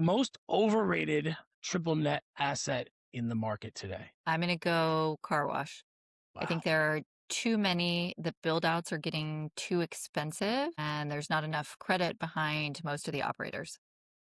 Most overrated triple net asset in the market today? I'm going to go car wash. I think Wow. there are too many. The build outs are getting too expensive, and there's not enough credit behind most of the operators.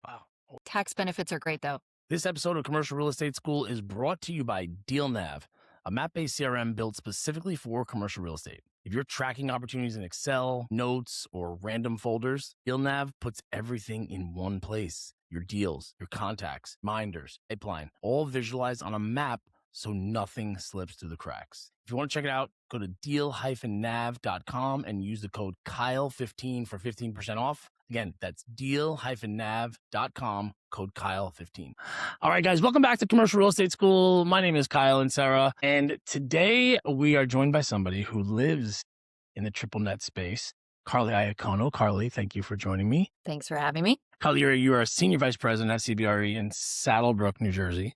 Wow. Tax benefits are great, though. This episode of Commercial Real Estate School is brought to you by DealNav, a map-based CRM built specifically for commercial real estate. If you're tracking opportunities in Excel, notes, or random folders, DealNav puts everything in one place. Your deals, your contacts, minders, pipeline, all visualized on a map so nothing slips through the cracks. If you want to check it out, go to deal-nav.com and use the code Kyle15 for 15% off. Again, that's deal-nav.com, code Kyle15. All right, guys, welcome back to Commercial Real Estate School. My name is Kyle and Sarah, and today we are joined by somebody who lives in the triple net space, Carly Iacono. Carly, thank you for joining me. Thanks for having me. Carly, you are a senior vice president at CBRE in Saddle Brook, New Jersey.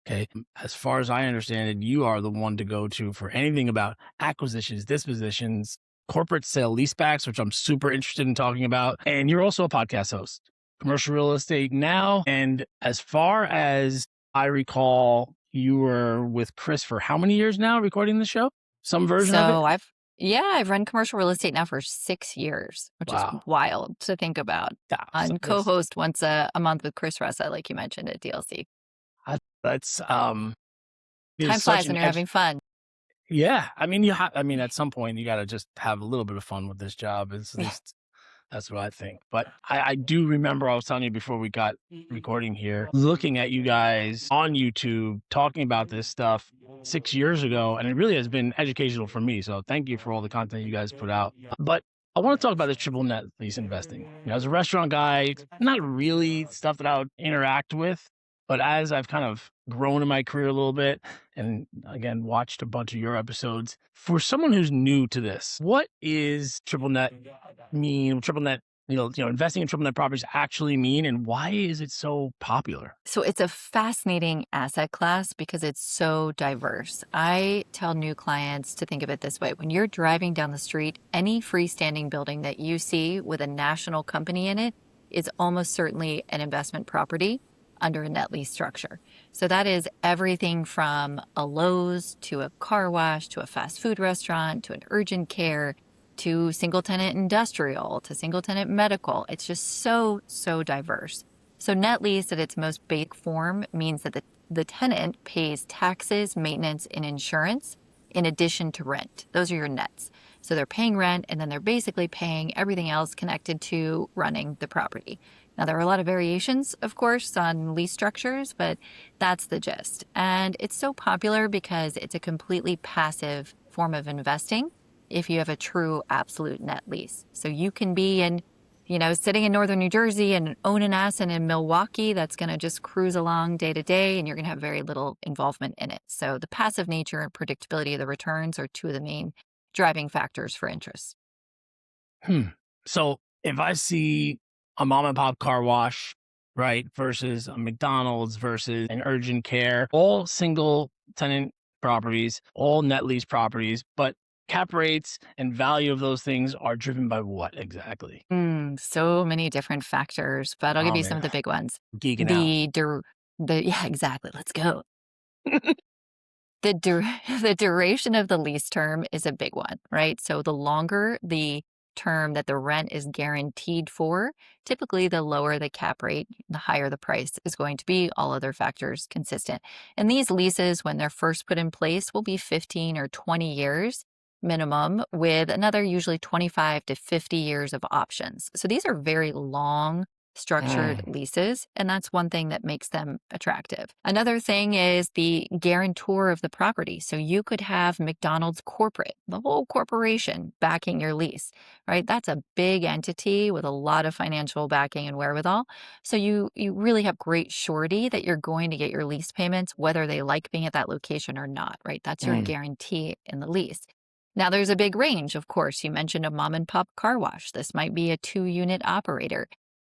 Okay. As far as I understand it, you are the one to go to for anything about acquisitions, dispositions, corporate sale-leasebacks, which I'm super interested in talking about. And you're also a podcast host, Commercial Real Estate Now. And as far as I recall, you were with Chris for how many years now recording the show? Some version of it? I've run commercial real estate now for 6 years, which is Wow. wild to think about. Yeah, On co-host once a month with Chris Ressa, like you mentioned at DLC. that's it Time is such flies an when you're having fun. Yeah, I mean, at some point, you gotta just have a little bit of fun with this job. At least that's what I think. But I do remember I was telling you before we got recording here, looking at you guys on YouTube talking about this stuff 6 years ago, and it really has been educational for me. So thank you for all the content you guys put out. But I want to talk about this triple net lease investing. As a restaurant guy, not really stuff that I would interact with, but as I've kind of grown in my career a little bit, and again, watched a bunch of your episodes, for someone who's new to this, what is triple net mean? Triple net, investing in triple net properties actually mean, and why is it so popular? So it's a fascinating asset class because it's so diverse. I tell new clients to think of it this way. When you're driving down the street, any freestanding building that you see with a national company in it is almost certainly an investment property under a net lease structure. So that is everything from a Lowe's to a car wash to a fast food restaurant to an urgent care to single tenant industrial to single tenant medical. It's just so diverse. So net lease at its most basic form means that the tenant pays taxes, maintenance, and insurance in addition to rent. Those are your nets. So they're paying rent and then they're basically paying everything else connected to running the property. Now, there are a lot of variations, of course, on lease structures, but that's the gist. And it's so popular because it's a completely passive form of investing if you have a true absolute net lease. So you can be sitting in northern New Jersey and own an asset in Milwaukee that's going to just cruise along day to day, and you're going to have very little involvement in it. So the passive nature and predictability of the returns are two of the main driving factors for interest. So if I see a mom and pop car wash, right, versus a McDonald's versus an urgent care, all single tenant properties, all net lease properties, but cap rates and value of those things are driven by what exactly? So many different factors, but I'll give Oh you some man, of the big ones. geeking out. Yeah, exactly. Let's go. The duration of the lease term is a big one, right? So the longer the term that the rent is guaranteed for, typically the lower the cap rate, the higher the price is going to be, all other factors consistent. And these leases, when they're first put in place, will be 15 or 20 years minimum, with another usually 25 to 50 years of options. So these are very long structured leases, and that's one thing that makes them attractive. Another thing is the guarantor of the property. So you could have McDonald's corporate, the whole corporation backing your lease, right? That's a big entity with a lot of financial backing and wherewithal. So you really have great surety that you're going to get your lease payments, whether they like being at that location or not, right? That's your guarantee in the lease. Now, there's a big range, of course. You mentioned a mom and pop car wash. This might be a 2-unit operator.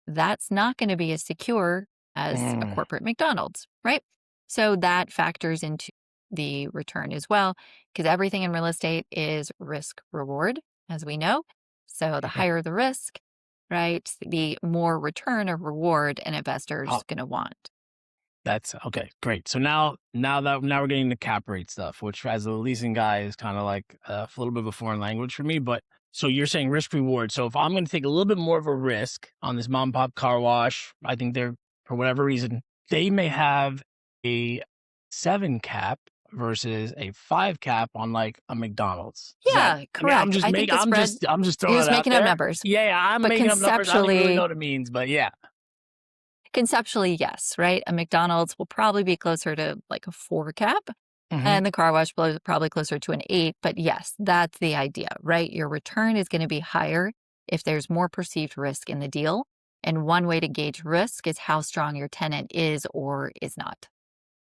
That's not going to be as secure as a corporate McDonald's, right? So that factors into the return as well, because everything in real estate is risk reward, as we know. So the higher the risk, right? The more return or reward an investor's Oh, going to want. that's okay. Great. So now we're getting the cap rate stuff, which as a leasing guy is kind of like a little bit of a foreign language for me. But so you're saying risk reward. So if I'm going to take a little bit more of a risk on this mom and pop car wash, I think they're for whatever reason they may have a 7 cap versus a 5 cap on like a McDonald's. Is that? Yeah, I mean, correct. I think the spread, I'm just you're throwing it just out making up there. numbers, Yeah, I'm but making up numbers. I don't even really know conceptually, what it means, but yeah. conceptually, yes, right? A McDonald's will probably be closer to like a 4 cap, Hmm. and the car wash probably closer to an 8. But yes, that's the idea, right? Your return is going to be higher if there's more perceived risk in the deal. And one way to gauge risk is how strong your tenant is or is not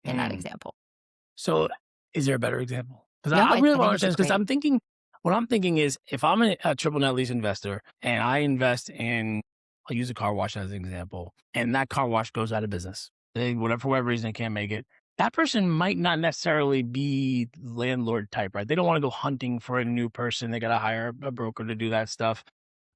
in that example. So, is there a better example? Because No, I I really want to think it's understand just this because great. I'm thinking what I'm thinking is if I'm a triple net lease investor and I invest in I'll use a car wash as an example, and that car wash goes out of business. They whatever for whatever reason they can't make it. That person might not necessarily be landlord type, right? They don't want to go hunting for a new person. They got to hire a broker to do that stuff.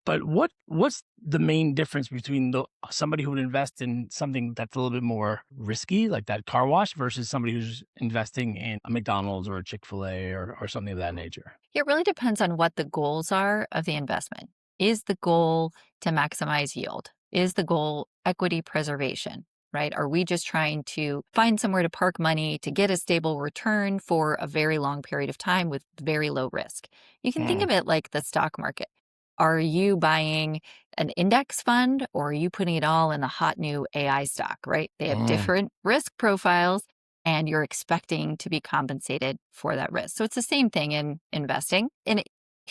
But what's the main difference between somebody who would invest in something that's a little bit more risky, like that car wash, versus somebody who's investing in a McDonald's or a Chick-fil-A or something of that nature? It really depends on what the goals are of the investment. Is the goal to maximize yield? Is the goal equity preservation, right? Are we just trying to find somewhere to park money to get a stable return for a very long period of time with very low risk? You can think Mm, of it like the stock market. Are you buying an index fund or are you putting it all in the hot new AI stock, right? They have mm, different risk profiles and you're expecting to be compensated for that risk. So it's the same thing in investing. And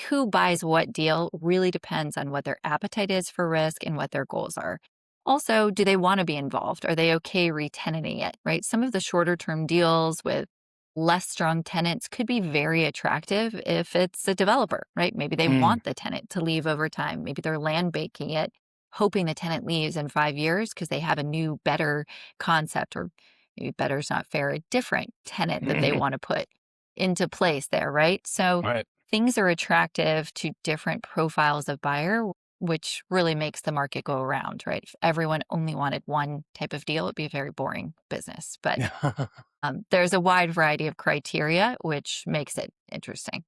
who buys what deal really depends on what their appetite is for risk and what their goals are. Also, do they want to be involved? Are they okay re-tenanting it, right? Some of the shorter term deals with less strong tenants could be very attractive if it's a developer, right? Maybe they mm, want the tenant to leave over time. Maybe they're land banking it, hoping the tenant leaves in 5 years because they have a new, better concept, or maybe better is not fair, a different tenant that they mhm. want to put into place there, right? So Right. things are attractive to different profiles of buyer, which really makes the market go around, right? If everyone only wanted one type of deal, it'd be a very boring business. But there's a wide variety of criteria, which makes it interesting.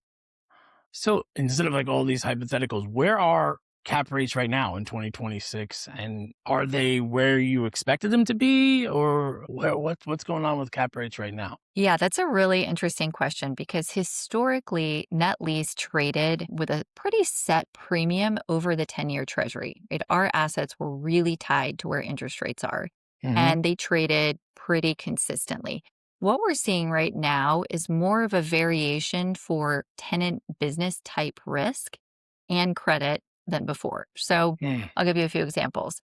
So instead of like all these hypotheticals, where are cap rates right now in 2026? And are they where you expected them to be, or what's going on with cap rates right now? Yeah, that's a really interesting question because historically, net lease traded with a pretty set premium over the 10-year treasury. Right? Our assets were really tied to where interest rates are, Hmm. and they traded pretty consistently. What we're seeing right now is more of a variation for tenant business type risk and credit than before. So Mm, I'll give you a few examples.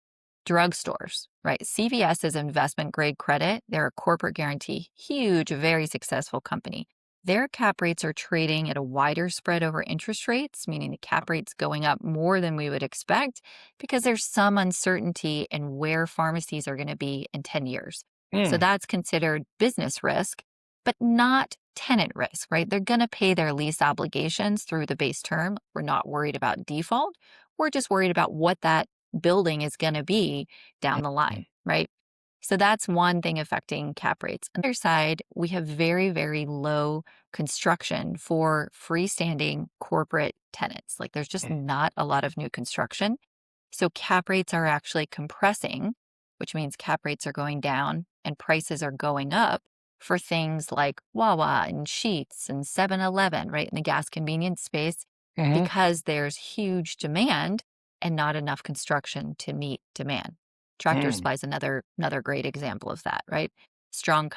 Drugstores, right? CVS is investment grade credit. They're a corporate guarantee, huge, very successful company. Their cap rates are trading at a wider spread over interest rates, meaning the cap rate's going up more than we would expect because there's some uncertainty in where pharmacies are going to be in 10 years. So mm, that's considered business risk, but not tenant risk, right? They're going to pay their lease obligations through the base term. We're not worried about default. We're just worried about what that building is going to be down the mm, line, right? So that's one thing affecting cap rates. On the other side, we have very, very low construction for freestanding corporate tenants. Like there's just mm, not a lot of new construction. So cap rates are actually compressing, which means cap rates are going down and prices are going up for things like Wawa and Sheets and 7-Eleven, right, in the gas convenience space, mhm, because there's huge demand and not enough construction to meet demand. Tractor mm. Supply is another great example of that, right? Strong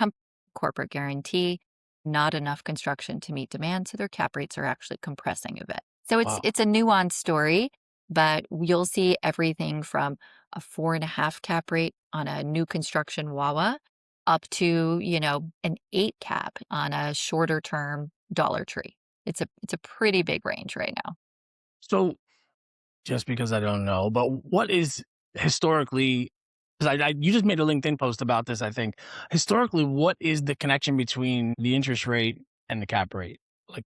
corporate guarantee, not enough construction to meet demand, so their cap rates are actually compressing a bit. So it's Wow. it's a nuanced story, but you'll see everything from a 4.5 cap rate on a new construction Wawa up to, an 8 cap on a shorter term Dollar Tree. It's a pretty big range right now. So just because I don't know, but what is historically, because you just made a LinkedIn post about this, I think. Historically, what is the connection between the interest rate and the cap rate? Like,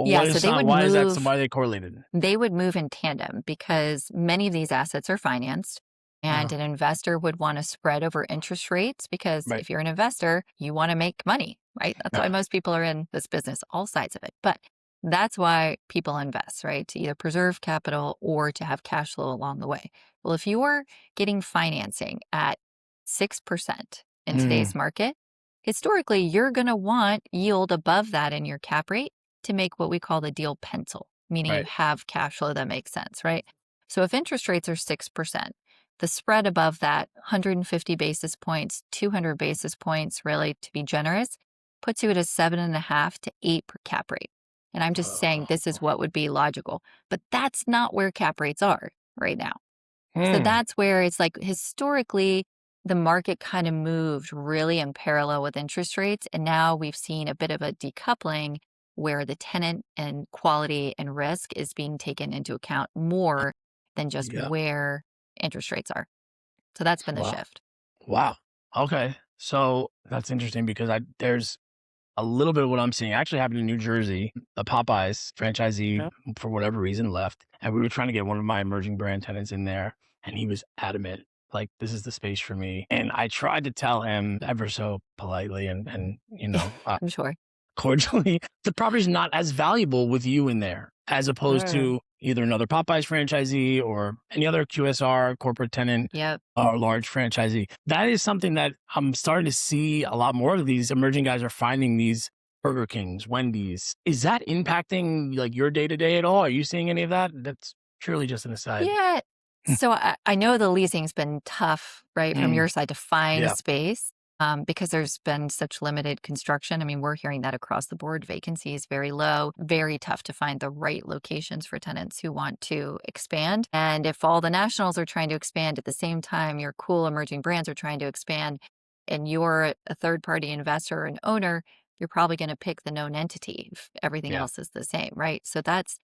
Yeah, so Why is that? So why are they correlated? they would move in tandem because many of these assets are financed and Uh-huh. an investor would want to spread over interest rates because Right. if you're an investor, you want to make money, right? That's why Yeah. most people are in this business, all sides of it. But that's why people invest, right? To either preserve capital or to have cash flow along the way. Well, if you're getting financing at 6% in Mm, today's market, historically, you're going to want yield above that in your cap rate to make what we call the deal pencil, meaning you right. have cash flow that makes sense, right? So if interest rates are 6%, the spread above that, 150 basis points, 200 basis points, really, to be generous, puts you at a 7.5 to 8 per cap rate. And I'm just saying this is what would be logical, but that's not where cap rates are right now. So Hmm. that's where it's like historically, the market kind of moved really in parallel with interest rates. And now we've seen a bit of a decoupling where the tenant and quality and risk is being taken into account more than just Yeah. where interest rates are. So that's been the Wow. shift. Wow. Okay. So that's interesting because there's a little bit of what I'm seeing actually happened in New Jersey. A Popeyes franchisee, Yeah. for whatever reason, left, and we were trying to get one of my emerging brand tenants in there, and he was adamant, like, "This is the space for me." And I tried to tell him ever so politely and I'm sure. cordially, the property's not as valuable with you in there as opposed Mm. to either another Popeyes franchisee or any other QSR corporate tenant Yep. or large franchisee. That is something that I'm starting to see a lot more of. These emerging guys are finding these Burger Kings, Wendy's. Is that impacting like your day to day at all? Are you seeing any of that? That's purely just an aside. Yeah. So I know the leasing's been tough, right, from Mm, your side to find yeah, space because there's been such limited construction. I mean, we're hearing that across the board. Vacancy is very low, very tough to find the right locations for tenants who want to expand. And if all the nationals are trying to expand at the same time, your cool emerging brands are trying to expand, and you're a third party investor and owner, you're probably going to pick the known entity if everything yeah. else is the same, right? So that's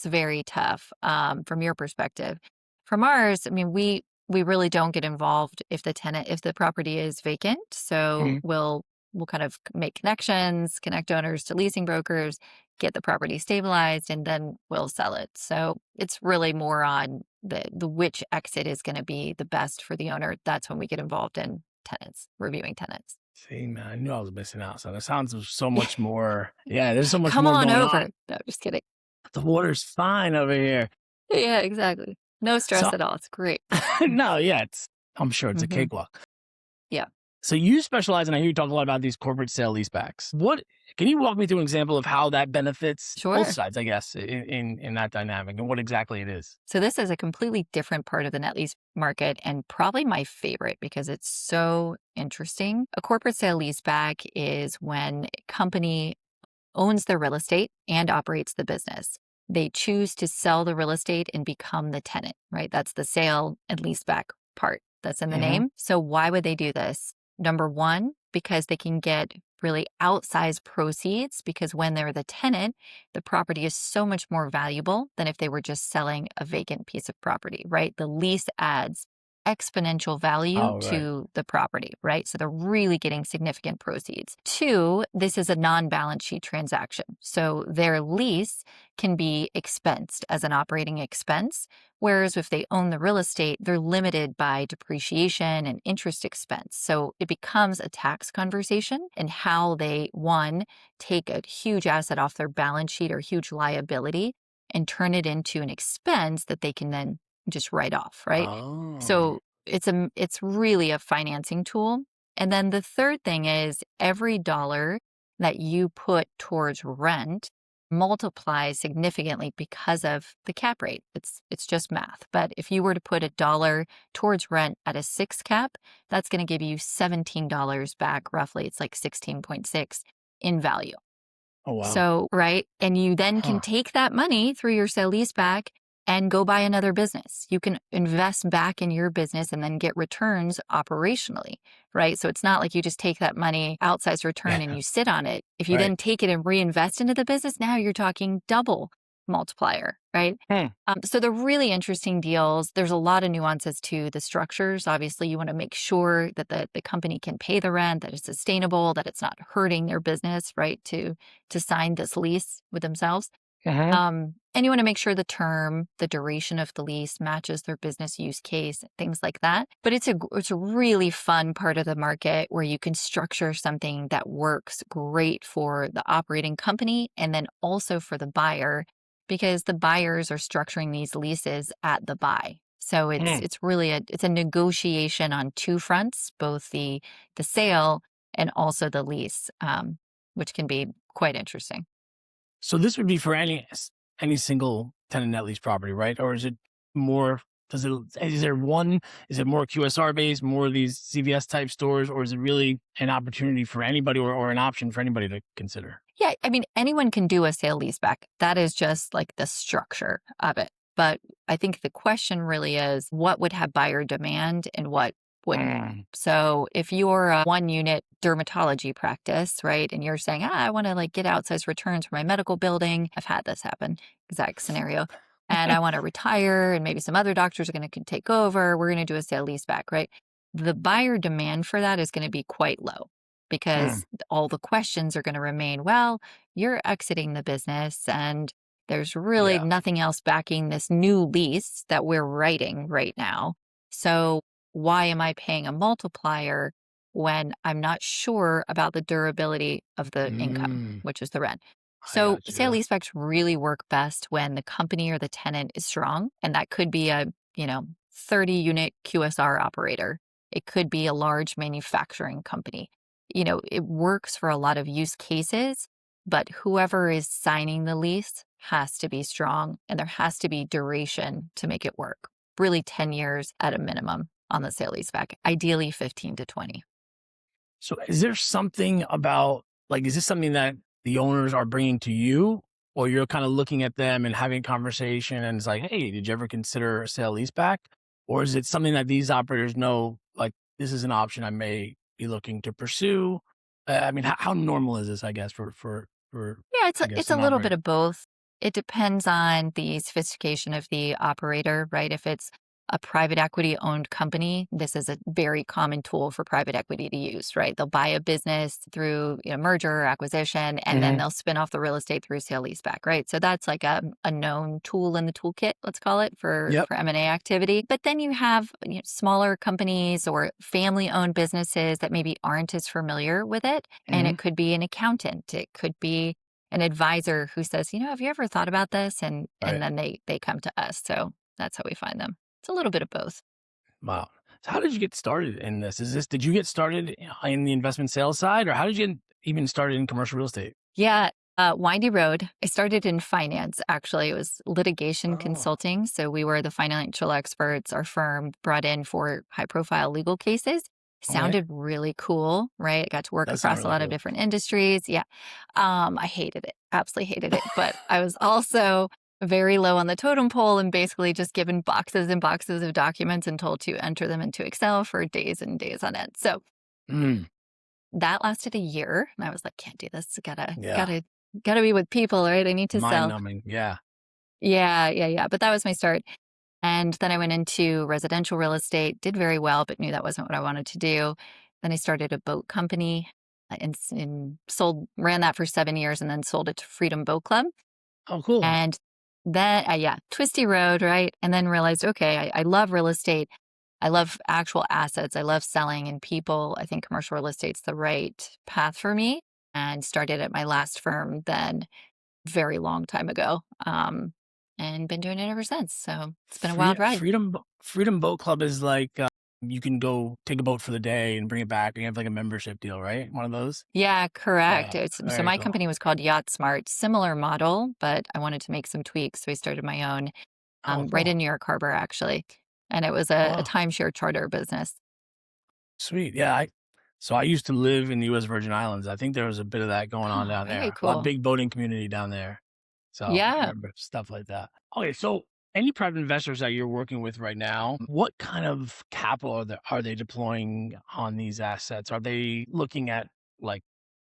very tough from your perspective. From ours, I mean, we really don't get involved if the property is vacant. So Mhm. we'll kind of make connections, connect owners to leasing brokers, get the property stabilized, and then we'll sell it. So it's really more on the which exit is going to be the best for the owner. That's when we get involved in tenants, reviewing tenants. See, man, I knew I was missing out. So it sounds so much more. Yeah, there's so much Come more on going on. over. No, just kidding. The water's fine over here. Yeah, exactly. No So stress at all. It's great. no, yeah, I'm sure it's a Hmm. cakewalk. Yeah, So you specialize, and I hear you talk a lot about these corporate sale-leasebacks. What can you walk me through an example of how that benefits both sure. sides, I guess, in that dynamic and what exactly it is? So this is a completely different part of the net lease market and probably my favorite because it's so interesting. A corporate sale leaseback is when a company owns the real estate and operates the business. They choose to sell the real estate and become the tenant, right? That's the sale and leaseback part that's in the Hmm. name. So why would they do this? Number one, because they can get really outsized proceeds because when they're the tenant, the property is so much more valuable than if they were just selling a vacant piece of property, right? The lease adds exponential value Oh, right. to the property, right? So they're really getting significant proceeds. Two, this is a non balance sheet transaction. So their lease can be expensed as an operating expense. Whereas if they own the real estate, they're limited by depreciation and interest expense. So it becomes a tax conversation and how they, one, take a huge asset off their balance sheet or huge liability and turn it into an expense that they can then just write off, right? Oh, So it's really a financing tool. And then the third thing is every dollar that you put towards rent multiplies significantly because of the cap rate. It's just math. But if you were to put a dollar towards rent at a 6 cap, that's going to give you $17 back roughly. It's like 16.6 in value. oh, wow. So, right. And you then can Huh. take that money through your sale leaseback and go buy another business. You can invest back in your business and then get returns operationally, right? So it's not like you just take that money, outsized return, and you sit on it. If you Right. then take it and reinvest into the business, now you're talking double multiplier, right? Hmm. So they're really interesting deals. There's a lot of nuances to the structures. Obviously, you want to make sure that the company can pay the rent, that it's sustainable, that it's not hurting their business, right? To sign this lease with themselves. Uh-huh. And you want to make sure the term, the duration of the lease matches their business use case, things like that. But it's a really fun part of the market where you can structure something that works great for the operating company and then also for the buyer, because the buyers are structuring these leases at the buy. So Hmm. it's really it's a negotiation on two fronts, both the sale and also the lease, which can be quite interesting. So this would be for any single tenant net lease property, right? Or is it more? Does it? Is there one? Is it more QSR based, more of these CVS type stores, or is it really an opportunity for anybody, or an option for anybody to consider? Yeah, I mean, anyone can do a sale leaseback. That is just like the structure of it. But I think the question really is what would have buyer demand and what wouldn't. Mm. So if you're a one unit dermatology practice, right, and you're saying, I want to like get outsized returns for my medical building, I've had this happen, exact scenario. And I want to retire, and maybe some other doctors are going to take over. We're going to do a sale leaseback, right? The buyer demand for that is going to be quite low Mm. because all the questions are going to remain, well, you're exiting the business and there's really Yeah. nothing else backing this new lease that we're writing right now. So why am I paying a multiplier when I'm not sure about the durability of the income, Mm. which is the rent? I So got sale you. leasebacks really work best when the company or the tenant is strong. And that could be a, 30 unit QSR operator. It could be a large manufacturing company. It works for a lot of use cases, but whoever is signing the lease has to be strong and there has to be duration to make it work. Really 10 years at a minimum on the sale leaseback, ideally 15 to 20. So is there something about, like, is this something that the owners are bringing to you, or you're kind of looking at them and having a conversation and it's like, hey, did you ever consider a sale leaseback? Or is it something that these operators know, like, this is an option I may be looking to pursue? I mean, how normal is this, I guess, for Yeah, I guess, it's a an little bit operator? of both. It depends on the sophistication of the operator, right? If it's a private equity owned company, this is a very common tool for private equity to use, right? They'll buy a business through merger or acquisition, and then Hmm. they'll spin off the real estate through sale leaseback, right? So that's like a known tool in the toolkit, let's call it, for Yep. M&A activity. But then you have smaller companies or family owned businesses that maybe aren't as familiar with it. And Hmm. it could be an accountant, it could be an advisor who says, have you ever thought about this? And Right. then they come to us. So that's how we find them. It's a little bit of both. Wow. So how did you get started in this? Did you get started in the investment sales side, or how did you get even started in commercial real estate? Yeah, windy road. I started in finance, actually. It was litigation Oh, consulting. So we were the financial experts our firm brought in for high profile legal cases. okay. Sounded really cool, right? I got to work That sounded across a really lot of cool. different industries. Yeah. I hated it, absolutely hated it. But I was also very low on the totem pole and basically just given boxes and boxes of documents and told to enter them into Excel for days and days on end. So Mm, that lasted a year, and I was like, "Can't do this. Gotta yeah. gotta gotta be with people, right? I need to Mind sell." numbing. Yeah. Yeah, yeah, yeah, but that was my start, and then I went into residential real estate, did very well, but knew that wasn't what I wanted to do. Then I started a boat company, and sold ran that for 7 years and then sold it to Freedom Boat Club, Oh, cool. and then yeah, twisty road, right? And then realized, okay, I love real estate. I love actual assets. I love selling and people. I think commercial real estate's the right path for me. And started at my last firm then very long time ago. And been doing it ever since. So it's been a wild ride. Freedom Boat Club is like, you can go take a boat for the day and bring it back, and you have like a membership deal, right? One of those? Yeah, correct. Yeah. So Very my cool. company was called Yacht Smart, similar model, but I wanted to make some tweaks. So I started my own Oh, right cool. in New York Harbor, actually. And it was a Oh, timeshare charter business. sweet. Yeah. So I used to live in the U.S. Virgin Islands. I think there was a bit of that going on Oh, down very there. A lot cool. big boating community down there. So I Yeah. remember stuff like that. Okay, so any private investors that you're working with right now, what kind of capital are they deploying on these assets? Are they looking at, like,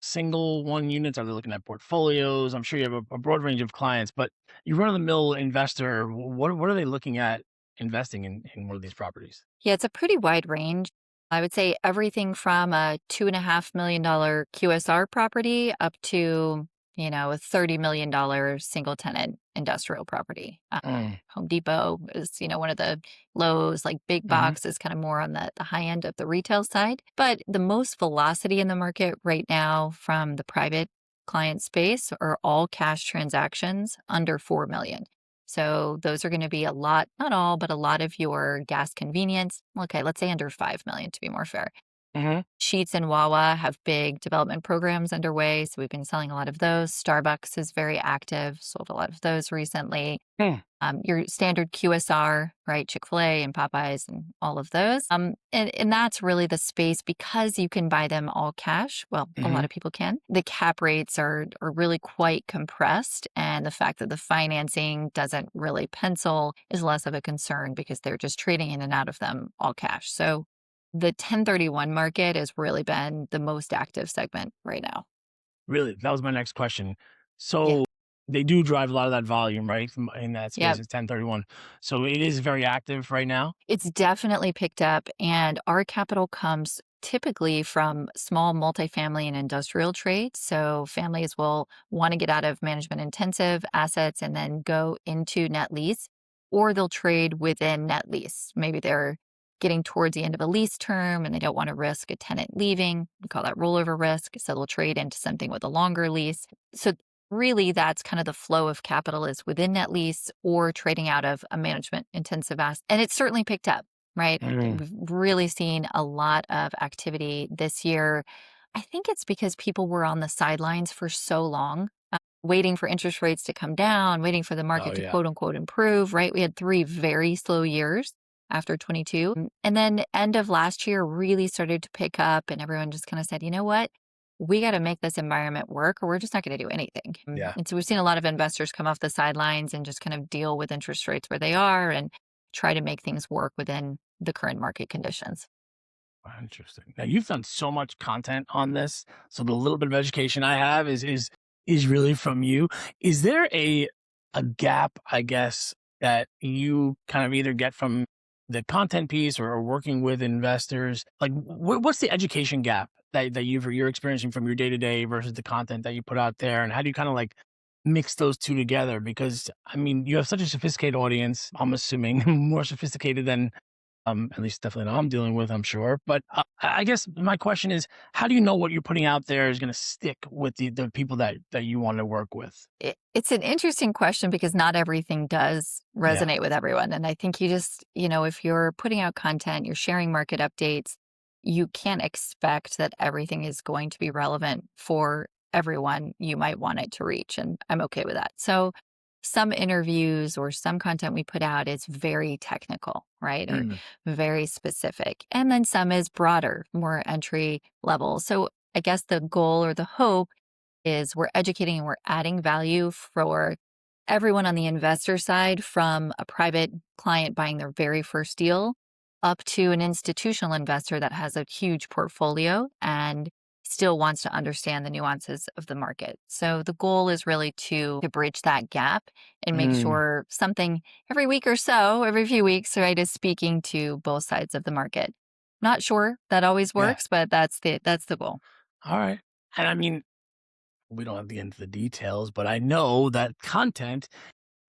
single one units? Are they looking at portfolios? I'm sure you have a broad range of clients, but you run of the mill investor. What are they looking at investing in one of these properties? Yeah, it's a pretty wide range. I would say everything from a $2.5 million QSR property up to, a $30 million single tenant industrial property. Mm, Home Depot is, one of the lows, like big hmm. box is kind of more on the high end of the retail side. But the most velocity in the market right now from the private client space are all cash transactions under 4 million. So those are going to be a lot, not all, but a lot of your gas convenience. Okay, let's say under 5 million to be more fair. Hmm. Sheets and Wawa have big development programs underway. So we've been selling a lot of those. Starbucks is very active, sold a lot of those recently. Hmm. Your standard QSR, right? Chick-fil-A and Popeyes and all of those. And that's really the space because you can buy them all cash. Well, a lot Hmm. of people can. The cap rates are really quite compressed. And the fact that the financing doesn't really pencil is less of a concern because they're just trading in and out of them all cash. So the 1031 market has really been the most active segment right now. Really, that was my next question. Yeah. So they do drive a lot of that volume, right? In that Yeah. space, it's 1031. So it is very active right now. It's definitely picked up, and our capital comes typically from small multifamily and industrial trades. So families will want to get out of management intensive assets and then go into net lease, or they'll trade within net lease. Maybe they're getting towards the end of a lease term and they don't want to risk a tenant leaving. We call that rollover risk. So they'll trade into something with a longer lease. So really that's kind of the flow of capital is within net lease or trading out of a management intensive asset. And it's certainly picked up, right? Mm. We've really seen a lot of activity this year. I think it's because people were on the sidelines for so long, waiting for interest rates to come down, waiting for the Oh market to yeah. quote unquote improve, right? We had 3 very slow years after 22. And then end of last year really started to pick up and everyone just kind of said, you know what? We got to make this environment work or we're just not going to do anything. Yeah. And so we've seen a lot of investors come off the sidelines and just kind of deal with interest rates where they are and try to make things work within the current market conditions. Wow, interesting. Now you've done so much content on this, so the little bit of education I have is really from you. Is there a gap, I guess, that you kind of either get from the content piece or working with investors? Like, what's the education gap that you're experiencing from your day to day versus the content that you put out there, and how do you kind of like mix those two together? Because I mean, you have such a sophisticated audience. I'm assuming more sophisticated than at least definitely that I'm dealing with, I'm sure. But I guess my question is, how do you know what you're putting out there is going to stick with the people that you want to work with? It's an interesting question because not everything does Yeah. resonate with everyone. And I think you just, if you're putting out content, you're sharing market updates, you can't expect that everything is going to be relevant for everyone you might want it to reach. And I'm okay with that. So some interviews or some content we put out is very technical, right? Or Mm, very specific. And then some is broader, more entry level. So I guess the goal or the hope is we're educating and we're adding value for everyone on the investor side from a private client buying their very first deal up to an institutional investor that has a huge portfolio and still wants to understand the nuances of the market. So the goal is really to bridge that gap and make mm, sure something every week or so, every few weeks, right, is speaking to both sides of the market. Not sure that always yeah. works, but that's the goal. All right. And I mean, we don't have to get into the details, but I know that content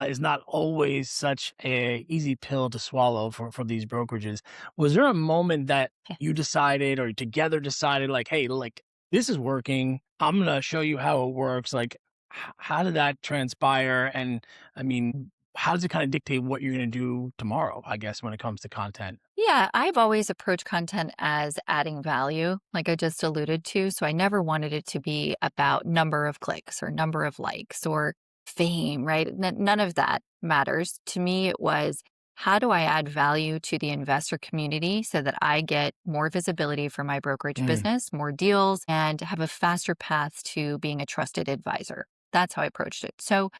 is not always such a easy pill to swallow for these brokerages. Was there a moment that you decided or together decided like, hey, like this is working. I'm gonna show you how it works. Like, how did that transpire? And I mean, how does it kind of dictate what you're gonna do tomorrow? I guess when it comes to content. Yeah, I've always approached content as adding value, like I just alluded to. So I never wanted it to be about number of clicks or number of likes or fame, right? None of that matters. To me, it was how do I add value to the investor community so that I get more visibility for my brokerage Mm, business, more deals, and have a faster path to being a trusted advisor? That's how I approached it. So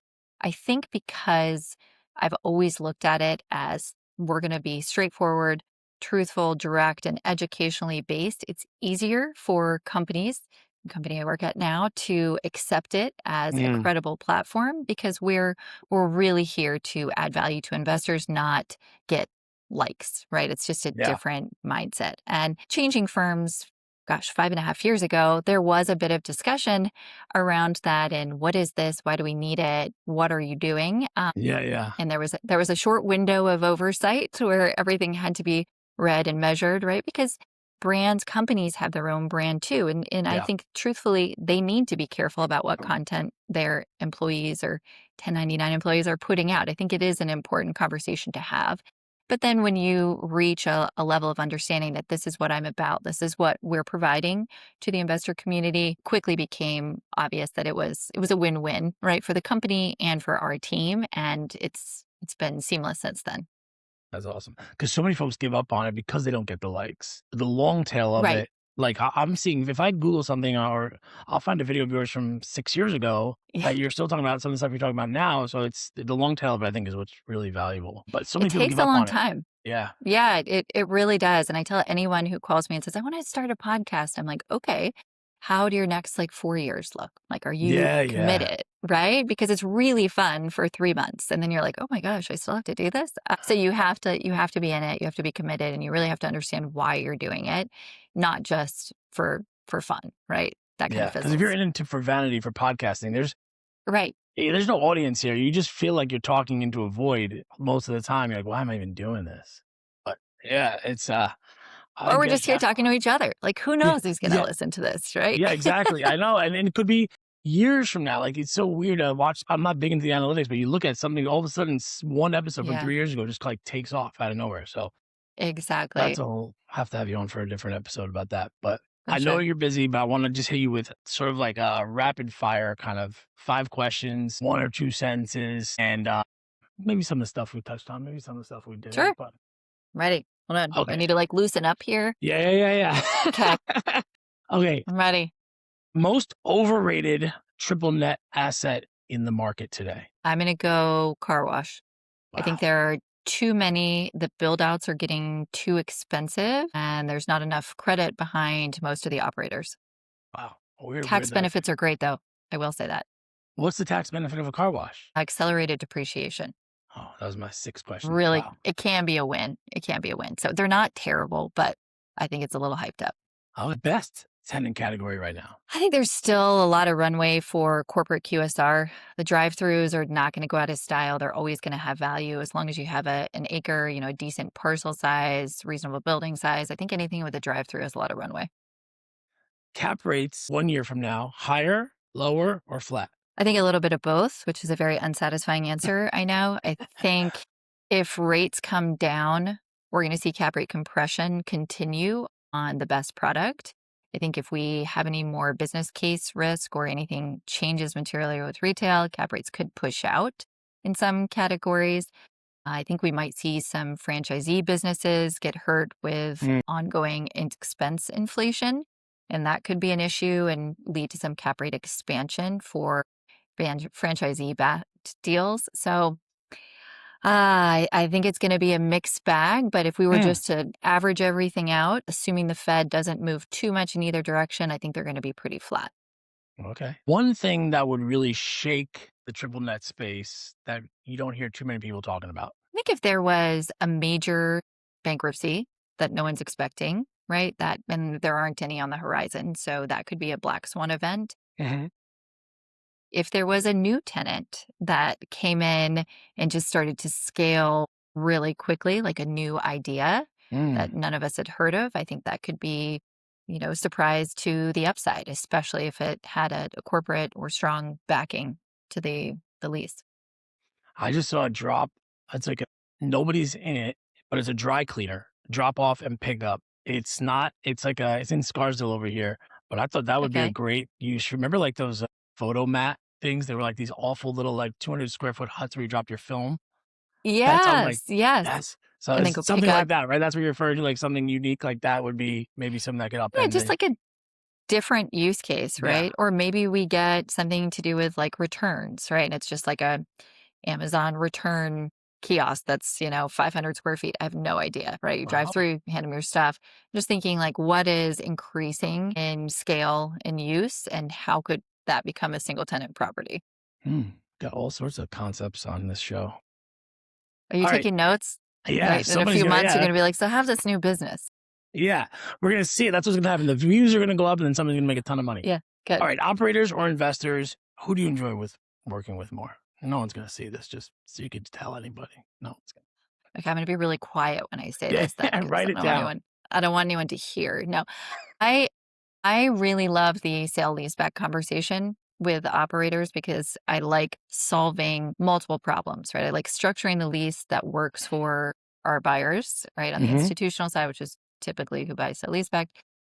I think because I've always looked at it as we're going to be straightforward, truthful, direct, and educationally based, it's easier for companies company I work at now to accept it as a Mm, credible platform because we're really here to add value to investors, not get likes, right? It's just a yeah. different mindset. And changing firms, gosh, 5.5 years ago, there was a bit of discussion around that and what is this? Why do we need it? What are you doing? Yeah, yeah. And there was a short window of oversight where everything had to be read and measured, right? Because brands, companies have their own brand too. And I Yeah. think truthfully, they need to be careful about what content their employees or 1099 employees are putting out. I think it is an important conversation to have. But then when you reach a level of understanding that this is what I'm about, this is what we're providing to the investor community, quickly became obvious that it was a win-win, right, for the company and for our team. And it's been seamless since then. That's awesome. Because so many folks give up on it because they don't get the likes. The long tail of Right. it, like I'm seeing, if I Google something or I'll find a video of yours from 6 years ago Yeah. that you're still talking about some of the stuff you're talking about now. So it's the long tail of it, I think, is what's really valuable. But so It many people takes give a up long on it. time. Yeah. Yeah, it really does. And I tell anyone who calls me and says, I want to start a podcast, I'm like, okay, how do your next like 4 years look? Like, are you Yeah. Yeah. committed? Right? Because it's really fun for 3 months. And then you're like, oh my gosh, I still have to do this. So you have to be in it. You have to be committed and you really have to understand why you're doing it, not just for fun, right? That kind of Yeah. Because if you're fizzles. in into for vanity for podcasting, Right. there's no audience here. You just feel like you're talking into a void most of the time. You're like, why am I even doing this? But yeah, it's I Or we're guess just here talking to each other. Like, who yeah, knows who's gonna yeah, listen to this, right? yeah, exactly. I know, and it could be years from now. Like it's so weird to watch. I'm not big into the analytics, but you look at something, all of a sudden, one episode from Yeah, 3 years ago just like takes off out of nowhere. So that's exactly. a whole. Have to have you on for a different episode about that. But For I know sure. you're busy, but I want to just hit you with sort of like a rapid fire kind of 5 questions, 1 or 2 sentences, and maybe some of the stuff we touched on, maybe some of the stuff we didn't. Sure. But Ready. Hold on. Do I okay, need to like loosen up here? yeah, yeah, Okay, yeah. Okay, I'm ready. most overrated triple net asset in the market today. I'm gonna go car wash. I think Wow. there are too many, the build outs are getting too expensive and there's not enough credit behind most of the operators. Wow. Weird Tax that benefits are great though. I will say that. what's the tax benefit of a car wash? Accelerated depreciation. Oh, that was my sixth question. Really, Wow. it can be a win. It can be a win. So they're not terrible, but I think it's a little hyped up. Oh, the best tenant category right now. I think there's still a lot of runway for corporate QSR. The drive-throughs are not going to go out of style. They're always going to have value as long as you have an acre, a decent parcel size, reasonable building size. I think anything with a drive-through has a lot of runway. Cap rates 1 year from now, higher, lower, or flat? I think a little bit of both, which is a very unsatisfying answer. I know. I think if rates come down, we're going to see cap rate compression continue on the best product. I think if we have any more business case risk or anything changes materially with retail, cap rates could push out in some categories. I think we might see some franchisee businesses get hurt with Mm, ongoing expense inflation, and that could be an issue and lead to some cap rate expansion for franchisee backed deals. So I think it's going to be a mixed bag. But if we were mm, just to average everything out, assuming the Fed doesn't move too much in either direction, I think they're going to be pretty flat. okay. One thing that would really shake the triple net space that you don't hear too many people talking about. I think if there was a major bankruptcy that no one's expecting, right? That and there aren't any on the horizon, so that could be a black swan event. Hmm. If there was a new tenant that came in and just started to scale really quickly, like a new idea that Mm. none of us had heard of, I think that could be, a surprise to the upside, especially if it had a corporate or strong backing to the lease. I just saw a drop. It's like nobody's in it, but it's a dry cleaner, drop off and pick up. It's not, it's like it's in Scarsdale over here, but I thought that would be a Okay. great use. Remember like those photo mat things? They were like these awful little like 200 square foot huts where you dropped your film. That's, I was like, Yes, yes. yes. So And then it's go pick something like up, that, right? That's what you're referring to, like something unique like that would be maybe something that could yeah, upend just the, like a different use case, yeah. right? Or maybe we get something to do with like returns, right? And it's just like a Amazon return kiosk that's, 500 square feet. I have no idea, right? You drive Wow. through, you hand them your stuff. Just thinking like what is increasing in scale and use and how could that become a single tenant property? Hmm. Got all sorts of concepts on this show. Are you All right. taking notes? Yeah. Right. In a Somebody's few gonna. months, you're Yeah. going to be like, so have this new business. Yeah. We're gonna see it. That's what's gonna happen. The views are gonna go up, and then somebody's gonna make a ton of money. Yeah. Good. All right. Operators or investors? Who do you enjoy working with more? No one's gonna see this. Just so you could tell anybody. No one's gonna. Okay. I'm going to be really quiet when I say Yeah. this then because Write it down. I don't want anyone to hear. No, I I really love the sale leaseback conversation with operators because I like solving multiple problems, right? I like structuring the lease that works for our buyers, right? On the Hmm. institutional side, which is typically who buys sale leaseback.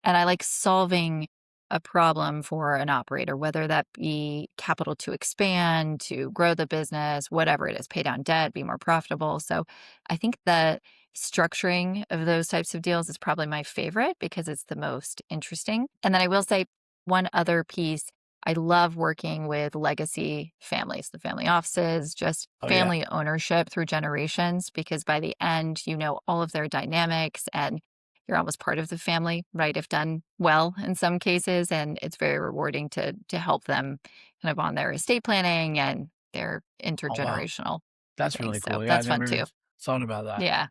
And I like solving a problem for an operator, whether that be capital to expand, to grow the business, whatever it is, pay down debt, be more profitable. So I think that structuring of those types of deals is probably my favorite because it's the most interesting. And then I will say one other piece. I love working with legacy families, the family offices, just Oh yeah. family ownership through generations, because by the end, you know all of their dynamics and you're almost part of the family, right? If done well in some cases. And it's very rewarding to help them kind of on their estate planning and their Oh wow. intergenerational That's things. really So cool. Yeah. I that's fun never even too. thought about that. Yeah.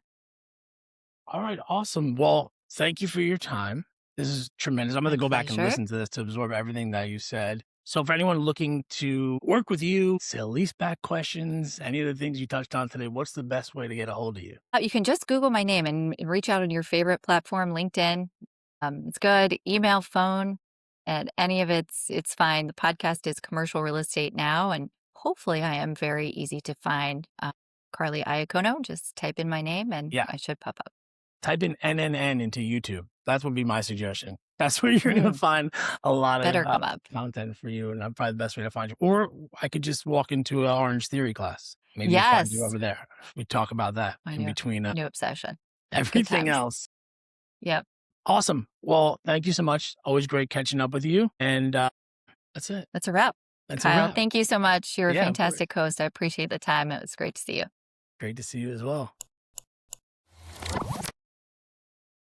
All right, awesome. Well, thank you for your time. This is tremendous. I'm going My to go back and pleasure. listen to this to absorb everything that you said. So, for anyone looking to work with you, sell leaseback questions, any of the things you touched on today, what's the best way to get a hold of you? You can just Google my name and reach out on your favorite platform, LinkedIn. It's good. Email, phone, and any of it's fine. The podcast is Commercial Real Estate Now, and hopefully, I am very easy to find. Carly Iacono. Just type in my name, and Yeah, I should pop up. type in NNN into YouTube. That would be my suggestion. That's where you're going to Mm, find a lot of better come up. content for you, and I'm probably the best way to find you. Or I could just walk into an Orange Theory class. Maybe you'll find you Yes, over there. We talk about that my in new between new obsession. Good everything times. else. Yep, Awesome. Well, thank you so much. Always great catching up with you. And that's it. that's a wrap. That's a Kyle, wrap. thank you so much. You're a Yeah, of course. fantastic host. I appreciate the time. It was great to see you. Great to see you as well.